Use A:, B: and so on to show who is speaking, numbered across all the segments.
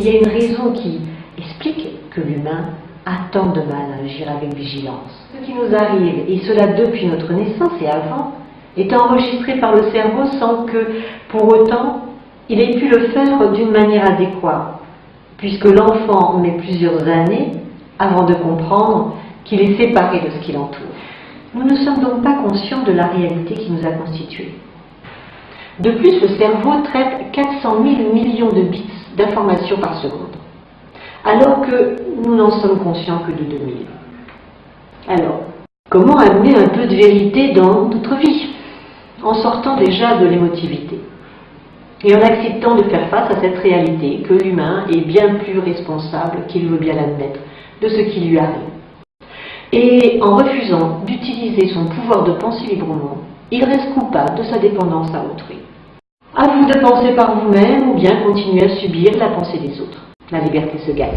A: il y a une raison qui explique que l'humain a tant de mal à agir avec vigilance. Ce qui nous arrive, et cela depuis notre naissance et avant, est enregistré par le cerveau sans que, pour autant, il ait pu le faire d'une manière adéquate, puisque l'enfant met plusieurs années avant de comprendre qu'il est séparé de ce qui l'entoure. Nous ne sommes donc pas conscients de la réalité qui nous a constitués. De plus, le cerveau traite 400 000 millions de bits d'informations par seconde, alors que nous n'en sommes conscients que de 2000. Alors, comment amener un peu de vérité dans notre vie, en sortant déjà de l'émotivité et en acceptant de faire face à cette réalité que l'humain est bien plus responsable qu'il veut bien l'admettre de ce qui lui arrive. Et en refusant d'utiliser son pouvoir de penser librement, il reste coupable de sa dépendance à autrui. À vous de penser par vous-même ou bien continuer à subir la pensée des autres. La liberté se gagne.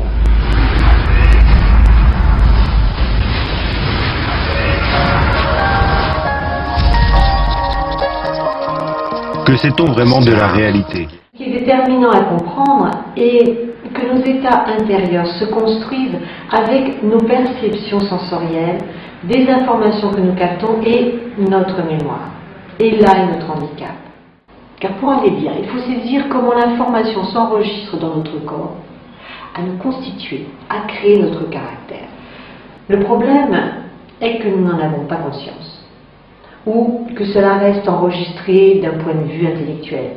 B: Que sait-on vraiment de la réalité?
A: Ce qui est déterminant à comprendre est que nos états intérieurs se construisent avec nos perceptions sensorielles, des informations que nous captons et notre mémoire. Et là est notre handicap. Car pour aller bien, il faut saisir comment l'information s'enregistre dans notre corps, à nous constituer, à créer notre caractère. Le problème est que nous n'en avons pas conscience, ou que cela reste enregistré d'un point de vue intellectuel,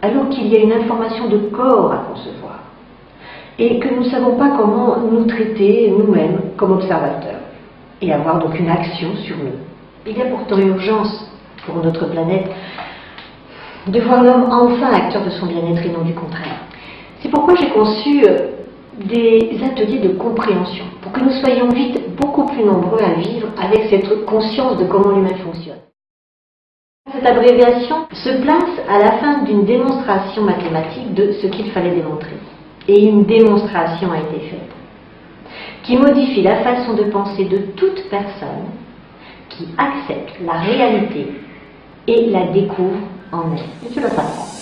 A: alors qu'il y a une information de corps à concevoir, et que nous ne savons pas comment nous traiter nous-mêmes comme observateurs, et avoir donc une action sur nous. Il y a pourtant urgence pour notre planète de voir l'homme enfin acteur de son bien-être et non du contraire. C'est pourquoi j'ai conçu des ateliers de compréhension, pour que nous soyons vite beaucoup plus nombreux à vivre avec cette conscience de comment l'humain fonctionne. Cette abréviation se place à la fin d'une démonstration mathématique de ce qu'il fallait démontrer. Et une démonstration a été faite, qui modifie la façon de penser de toute personne qui accepte la réalité et la découvre en elle. Et tu le patron.